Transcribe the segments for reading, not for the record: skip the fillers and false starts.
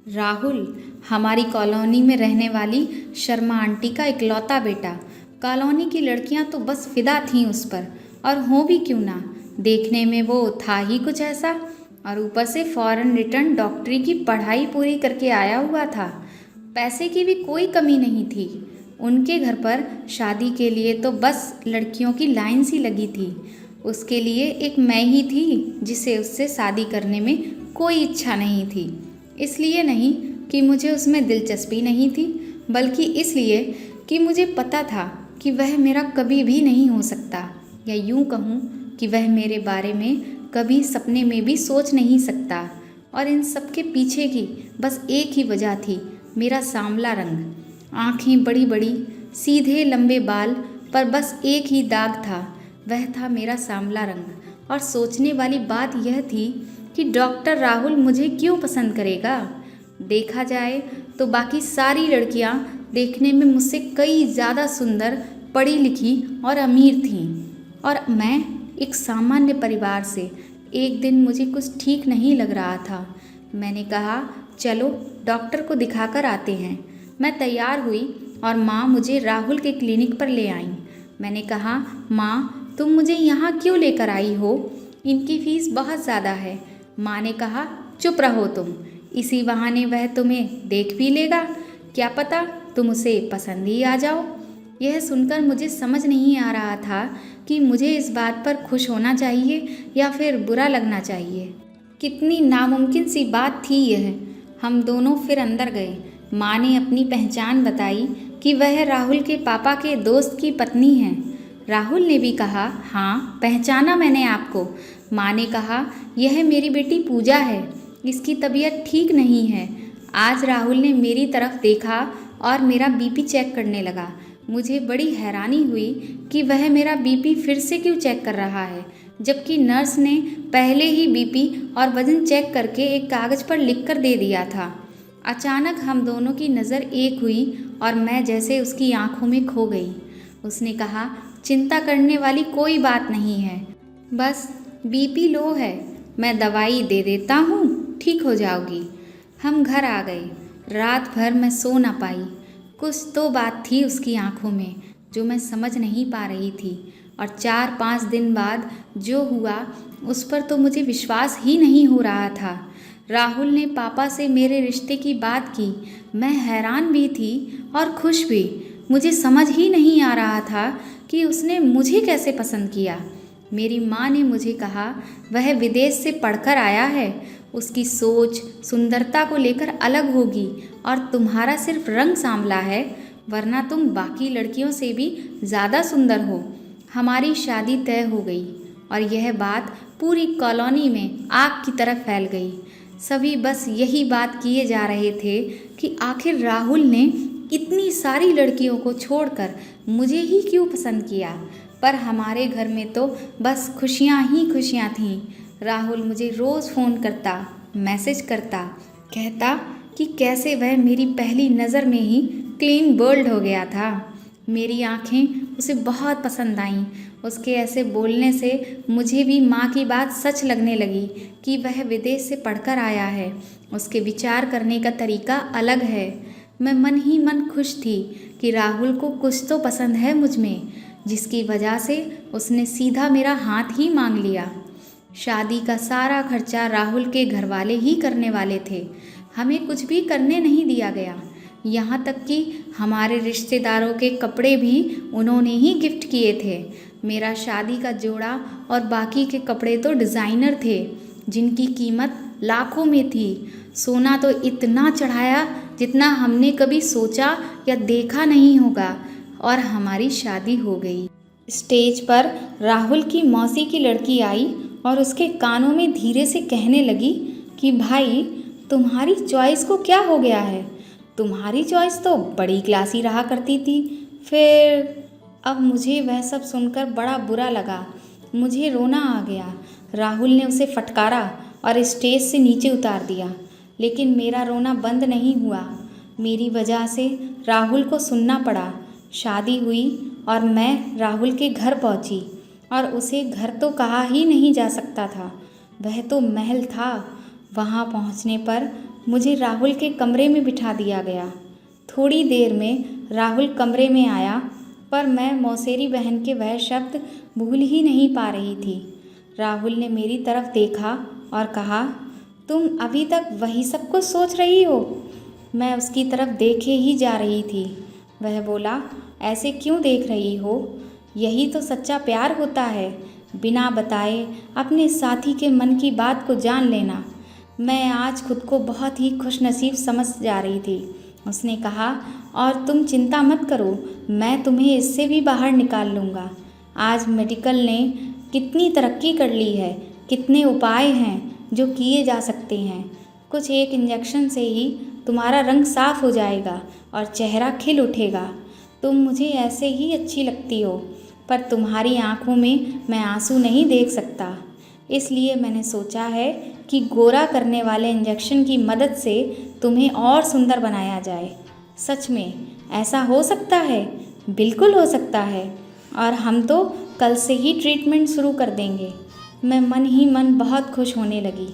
राहुल हमारी कॉलोनी में रहने वाली शर्मा आंटी का इकलौता बेटा। कॉलोनी की लड़कियां तो बस फिदा थीं उस पर, और हों भी क्यों ना। देखने में वो था ही कुछ ऐसा, और ऊपर से फॉरेन रिटर्न डॉक्टरी की पढ़ाई पूरी करके आया हुआ था। पैसे की भी कोई कमी नहीं थी। उनके घर पर शादी के लिए तो बस लड़कियों की लाइन सी लगी थी। उसके लिए एक मैं ही थी जिसे उससे शादी करने में कोई इच्छा नहीं थी। इसलिए नहीं कि मुझे उसमें दिलचस्पी नहीं थी, बल्कि इसलिए कि मुझे पता था कि वह मेरा कभी भी नहीं हो सकता, या यूं कहूँ कि वह मेरे बारे में कभी सपने में भी सोच नहीं सकता। और इन सब के पीछे की बस एक ही वजह थी, मेरा सांवला रंग। आँखें बड़ी बड़ी, सीधे लंबे बाल, पर बस एक ही दाग था, वह था मेरा सांवला रंग। और सोचने वाली बात यह थी कि डॉक्टर राहुल मुझे क्यों पसंद करेगा। देखा जाए तो बाकी सारी लड़कियां देखने में मुझसे कई ज़्यादा सुंदर, पढ़ी लिखी और अमीर थीं, और मैं एक सामान्य परिवार से। एक दिन मुझे कुछ ठीक नहीं लग रहा था। मैंने कहा, चलो डॉक्टर को दिखाकर आते हैं। मैं तैयार हुई और माँ मुझे राहुल के क्लिनिक पर ले आईं। मैंने कहा, माँ तुम मुझे यहाँ क्यों लेकर आई हो? इनकी फ़ीस बहुत ज़्यादा है। माँ ने कहा, चुप रहो तुम, इसी बहाने वह तुम्हें देख भी लेगा, क्या पता तुम उसे पसंद ही आ जाओ। यह सुनकर मुझे समझ नहीं आ रहा था कि मुझे इस बात पर खुश होना चाहिए या फिर बुरा लगना चाहिए। कितनी नामुमकिन सी बात थी यह। हम दोनों फिर अंदर गए। माँ ने अपनी पहचान बताई कि वह राहुल के पापा के दोस्त की पत्नी है। राहुल ने भी कहा, हाँ पहचाना मैंने आपको। माँ ने कहा, यह मेरी बेटी पूजा है, इसकी तबीयत ठीक नहीं है। आज राहुल ने मेरी तरफ देखा और मेरा बीपी चेक करने लगा। मुझे बड़ी हैरानी हुई कि वह मेरा बीपी फिर से क्यों चेक कर रहा है, जबकि नर्स ने पहले ही बीपी और वज़न चेक करके एक कागज़ पर लिख कर दे दिया था। अचानक हम दोनों की नज़र एक हुई और मैं जैसे उसकी आंखों में खो गई। उसने कहा, चिंता करने वाली कोई बात नहीं है, बस बीपी लो है, मैं दवाई दे देता हूँ, ठीक हो जाओगी। हम घर आ गए। रात भर मैं सो ना पाई। कुछ तो बात थी उसकी आंखों में जो मैं समझ नहीं पा रही थी, और 4-5 दिन बाद जो हुआ उस पर तो मुझे विश्वास ही नहीं हो रहा था। राहुल ने पापा से मेरे रिश्ते की बात की। मैं हैरान भी थी और खुश भी। मुझे समझ ही नहीं आ रहा था कि उसने मुझे कैसे पसंद किया। मेरी माँ ने मुझे कहा, वह विदेश से पढ़कर आया है, उसकी सोच सुंदरता को लेकर अलग होगी, और तुम्हारा सिर्फ रंग सांवला है, वरना तुम बाकी लड़कियों से भी ज़्यादा सुंदर हो। हमारी शादी तय हो गई, और यह बात पूरी कॉलोनी में आग की तरह फैल गई। सभी बस यही बात किए जा रहे थे कि आखिर राहुल ने इतनी सारी लड़कियों को छोड़कर मुझे ही क्यों पसंद किया। पर हमारे घर में तो बस खुशियाँ ही खुशियाँ थीं। राहुल मुझे रोज़ फ़ोन करता, मैसेज करता, कहता कि कैसे वह मेरी पहली नज़र में ही क्लीन बोल्ड हो गया था। मेरी आंखें उसे बहुत पसंद आईं। उसके ऐसे बोलने से मुझे भी माँ की बात सच लगने लगी कि वह विदेश से पढ़कर आया है, उसके विचार करने का तरीका अलग है। मैं मन ही मन खुश थी कि राहुल को कुछ तो पसंद है मुझ में, जिसकी वजह से उसने सीधा मेरा हाथ ही मांग लिया। शादी का सारा खर्चा राहुल के घरवाले ही करने वाले थे, हमें कुछ भी करने नहीं दिया गया। यहाँ तक कि हमारे रिश्तेदारों के कपड़े भी उन्होंने ही गिफ्ट किए थे। मेरा शादी का जोड़ा और बाकी के कपड़े तो डिज़ाइनर थे, जिनकी कीमत लाखों में थी। सोना तो इतना चढ़ाया जितना हमने कभी सोचा या देखा नहीं होगा, और हमारी शादी हो गई। स्टेज पर राहुल की मौसी की लड़की आई और उसके कानों में धीरे से कहने लगी कि भाई, तुम्हारी चॉइस को क्या हो गया है? तुम्हारी चॉइस तो बड़ी क्लासी रहा करती थी। फिर अब मुझे वह सब सुनकर बड़ा बुरा लगा। मुझे रोना आ गया। राहुल ने उसे फटकारा और स्टेज से नीचे उतार दिया, लेकिन मेरा रोना बंद नहीं हुआ। मेरी वजह से राहुल को सुनना पड़ा। शादी हुई और मैं राहुल के घर पहुंची, और उसे घर तो कहा ही नहीं जा सकता था, वह तो महल था। वहां पहुंचने पर मुझे राहुल के कमरे में बिठा दिया गया। थोड़ी देर में राहुल कमरे में आया, पर मैं मौसेरी बहन के वह शब्द भूल ही नहीं पा रही थी। राहुल ने मेरी तरफ देखा और कहा, तुम अभी तक वही सब कुछ सोच रही हो? मैं उसकी तरफ देखे ही जा रही थी। वह बोला, ऐसे क्यों देख रही हो? यही तो सच्चा प्यार होता है, बिना बताए अपने साथी के मन की बात को जान लेना। मैं आज खुद को बहुत ही खुशनसीब समझ जा रही थी। उसने कहा, और तुम चिंता मत करो, मैं तुम्हें इससे भी बाहर निकाल लूँगा। आज मेडिकल ने कितनी तरक्की कर ली है, कितने उपाय हैं जो किए जा सकते हैं। कुछ एक इंजेक्शन से ही तुम्हारा रंग साफ हो जाएगा और चेहरा खिल उठेगा। तुम मुझे ऐसे ही अच्छी लगती हो, पर तुम्हारी आंखों में मैं आंसू नहीं देख सकता। इसलिए मैंने सोचा है कि गोरा करने वाले इंजेक्शन की मदद से तुम्हें और सुंदर बनाया जाए। सच में ऐसा हो सकता है? बिल्कुल हो सकता है, और हम तो कल से ही ट्रीटमेंट शुरू कर देंगे। मैं मन ही मन बहुत खुश होने लगी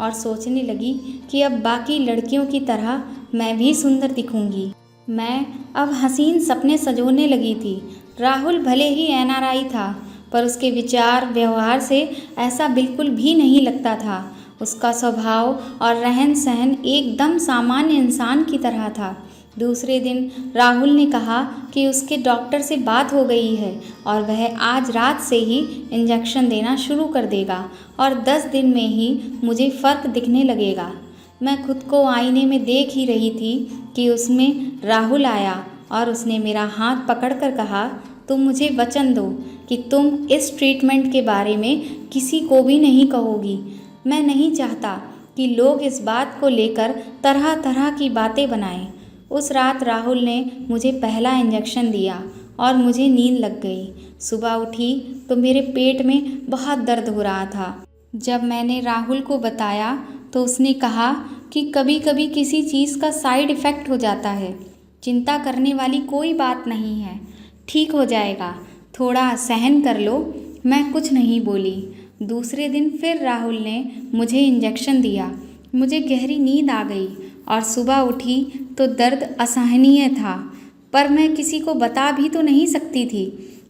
और सोचने लगी कि अब बाकी लड़कियों की तरह मैं भी सुंदर दिखूंगी। मैं अब हसीन सपने सजोने लगी थी। राहुल भले ही एनआरआई था, पर उसके विचार व्यवहार से ऐसा बिल्कुल भी नहीं लगता था। उसका स्वभाव और रहन सहन एकदम सामान्य इंसान की तरह था। दूसरे दिन राहुल ने कहा कि उसके डॉक्टर से बात हो गई है और वह आज रात से ही इंजेक्शन देना शुरू कर देगा और 10 दिन में ही मुझे फ़र्क दिखने लगेगा। मैं खुद को आईने में देख ही रही थी कि उसमें राहुल आया और उसने मेरा हाथ पकड़कर कहा, तुम मुझे वचन दो कि तुम इस ट्रीटमेंट के बारे में किसी को भी नहीं कहोगी। मैं नहीं चाहता कि लोग इस बात को लेकर तरह तरह की बातें बनाएं। उस रात राहुल ने मुझे पहला इंजेक्शन दिया और मुझे नींद लग गई। सुबह उठी तो मेरे पेट में बहुत दर्द हो रहा था। जब मैंने राहुल को बताया तो उसने कहा कि कभी कभी किसी चीज़ का साइड इफ़ेक्ट हो जाता है। चिंता करने वाली कोई बात नहीं है, ठीक हो जाएगा, थोड़ा सहन कर लो। मैं कुछ नहीं बोली। दूसरे दिन फिर राहुल ने मुझे इंजेक्शन दिया। मुझे गहरी नींद आ गई और सुबह उठी तो दर्द असहनीय था, पर मैं किसी को बता भी तो नहीं सकती थी।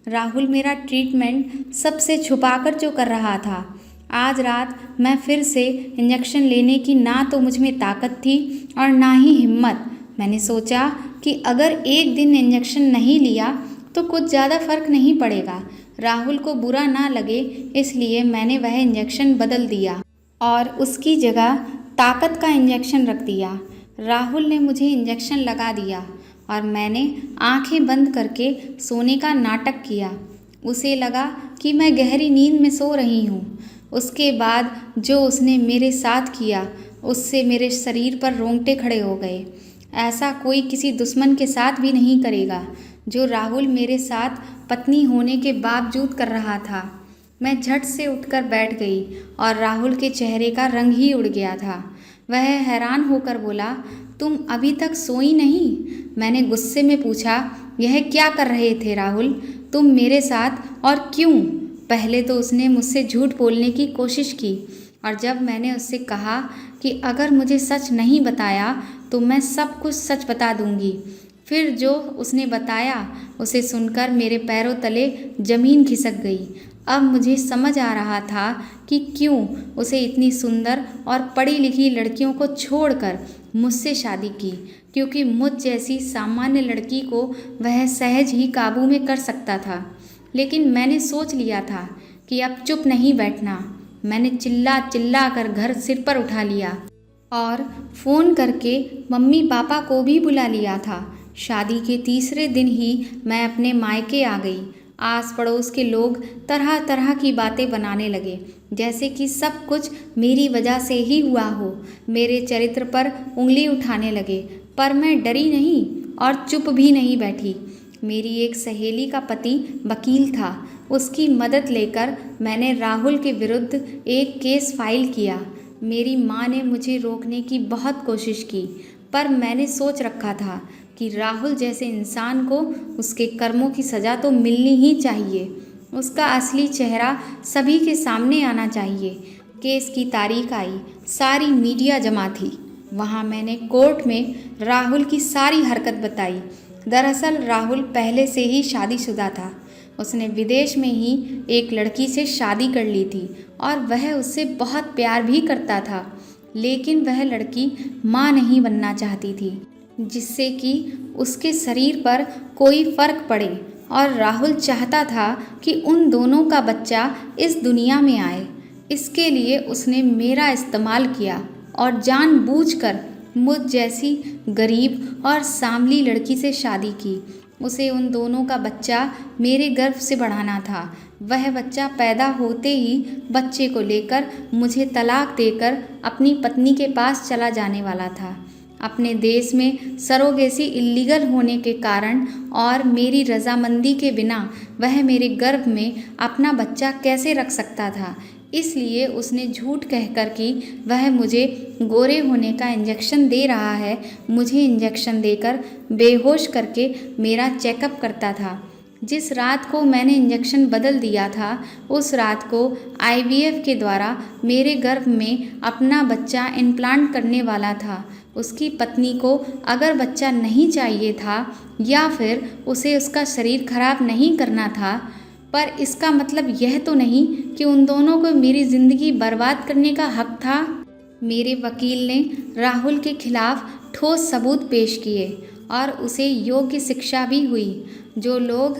राहुल मेरा ट्रीटमेंट सबसे छुपाकर जो कर रहा था। आज रात मैं फिर से इंजेक्शन लेने की ना तो मुझ में ताकत थी और ना ही हिम्मत। मैंने सोचा कि अगर एक दिन इंजेक्शन नहीं लिया तो कुछ ज़्यादा फर्क नहीं पड़ेगा, राहुल को बुरा ना लगे, इसलिए मैंने वह इंजेक्शन बदल दिया और उसकी जगह ताकत का इंजेक्शन रख दिया। राहुल ने मुझे इंजेक्शन लगा दिया और मैंने आंखें बंद करके सोने का नाटक किया। उसे लगा कि मैं गहरी नींद में सो रही हूँ। उसके बाद जो उसने मेरे साथ किया उससे मेरे शरीर पर रोंगटे खड़े हो गए। ऐसा कोई किसी दुश्मन के साथ भी नहीं करेगा जो राहुल मेरे साथ पत्नी होने के बावजूद कर रहा था। मैं झट से उठकर बैठ गई और राहुल के चेहरे का रंग ही उड़ गया था। वह हैरान होकर बोला, तुम अभी तक सोई नहीं? मैंने गुस्से में पूछा, यह क्या कर रहे थे राहुल, तुम मेरे साथ, और क्यों? पहले तो उसने मुझसे झूठ बोलने की कोशिश की और जब मैंने उससे कहा कि अगर मुझे सच नहीं बताया तो मैं सब कुछ सच बता दूंगी, फिर जो उसने बताया उसे सुनकर मेरे पैरों तले ज़मीन खिसक गई। अब मुझे समझ आ रहा था कि क्यों उसे इतनी सुंदर और पढ़ी लिखी लड़कियों को छोड़कर मुझसे शादी की, क्योंकि मुझ जैसी सामान्य लड़की को वह सहज ही काबू में कर सकता था। लेकिन मैंने सोच लिया था कि अब चुप नहीं बैठना। मैंने चिल्ला चिल्ला कर घर सिर पर उठा लिया और फ़ोन करके मम्मी पापा को भी बुला लिया था। शादी के तीसरे दिन ही मैं अपने मायके आ गई। आस पड़ोस के लोग तरह तरह की बातें बनाने लगे, जैसे कि सब कुछ मेरी वजह से ही हुआ हो। मेरे चरित्र पर उंगली उठाने लगे, पर मैं डरी नहीं और चुप भी नहीं बैठी। मेरी एक सहेली का पति वकील था। उसकी मदद लेकर मैंने राहुल के विरुद्ध एक केस फाइल किया। मेरी माँ ने मुझे रोकने की बहुत कोशिश की, पर मैंने सोच रखा था कि राहुल जैसे इंसान को उसके कर्मों की सज़ा तो मिलनी ही चाहिए। उसका असली चेहरा सभी के सामने आना चाहिए। केस की तारीख आई, सारी मीडिया जमा थी। वहाँ मैंने कोर्ट में राहुल की सारी हरकत बताई। दरअसल राहुल पहले से ही शादीशुदा था। उसने विदेश में ही एक लड़की से शादी कर ली थी और वह उससे बहुत प्यार भी करता था, लेकिन वह लड़की माँ नहीं बनना चाहती थी, जिससे कि उसके शरीर पर कोई फ़र्क पड़े। और राहुल चाहता था कि उन दोनों का बच्चा इस दुनिया में आए। इसके लिए उसने मेरा इस्तेमाल किया और जानबूझकर मुझ जैसी गरीब और सांवली लड़की से शादी की। उसे उन दोनों का बच्चा मेरे गर्भ से बढ़ाना था। वह बच्चा पैदा होते ही बच्चे को लेकर मुझे तलाक देकर अपनी पत्नी के पास चला जाने वाला था। अपने देश में सरोगेसी इल्लीगल होने के कारण और मेरी रजामंदी के बिना वह मेरे गर्भ में अपना बच्चा कैसे रख सकता था। इसलिए उसने झूठ कहकर कि वह मुझे गोरे होने का इंजेक्शन दे रहा है, मुझे इंजेक्शन देकर बेहोश करके मेरा चेकअप करता था। जिस रात को मैंने इंजेक्शन बदल दिया था, उस रात को आईवीएफ के द्वारा मेरे गर्भ में अपना बच्चा इम्प्लांट करने वाला था। उसकी पत्नी को अगर बच्चा नहीं चाहिए था या फिर उसे उसका शरीर खराब नहीं करना था, पर इसका मतलब यह तो नहीं कि उन दोनों को मेरी ज़िंदगी बर्बाद करने का हक था। मेरे वकील ने राहुल के खिलाफ ठोस सबूत पेश किए और उसे योग्य शिक्षा भी हुई। जो लोग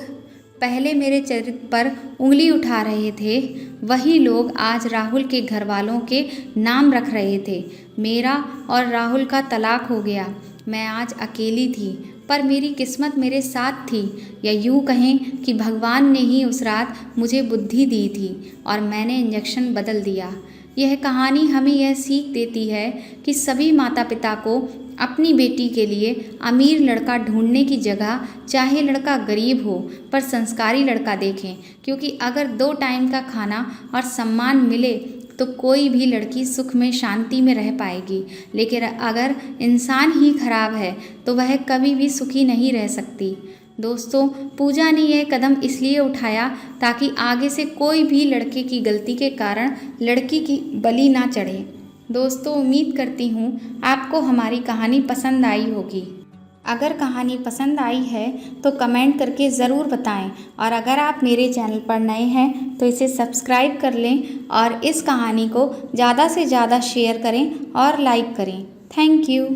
पहले मेरे चरित्र पर उंगली उठा रहे थे, वही लोग आज राहुल के घर वालों के नाम रख रहे थे। मेरा और राहुल का तलाक हो गया। मैं आज अकेली थी, पर मेरी किस्मत मेरे साथ थी, या यूँ कहें कि भगवान ने ही उस रात मुझे बुद्धि दी थी और मैंने इंजेक्शन बदल दिया। यह कहानी हमें यह सीख देती है कि सभी माता पिता को अपनी बेटी के लिए अमीर लड़का ढूंढने की जगह चाहे लड़का गरीब हो पर संस्कारी लड़का देखें, क्योंकि अगर 2 टाइम का खाना और सम्मान मिले तो कोई भी लड़की सुख में शांति में रह पाएगी, लेकिन अगर इंसान ही खराब है तो वह कभी भी सुखी नहीं रह सकती। दोस्तों, पूजा ने यह कदम इसलिए उठाया ताकि आगे से कोई भी लड़के की गलती के कारण लड़की की बलि ना चढ़े। दोस्तों, उम्मीद करती हूँ आपको हमारी कहानी पसंद आई होगी। अगर कहानी पसंद आई है तो कमेंट करके ज़रूर बताएं, और अगर आप मेरे चैनल पर नए हैं तो इसे सब्सक्राइब कर लें और इस कहानी को ज़्यादा से ज़्यादा शेयर करें और लाइक करें। Thank you.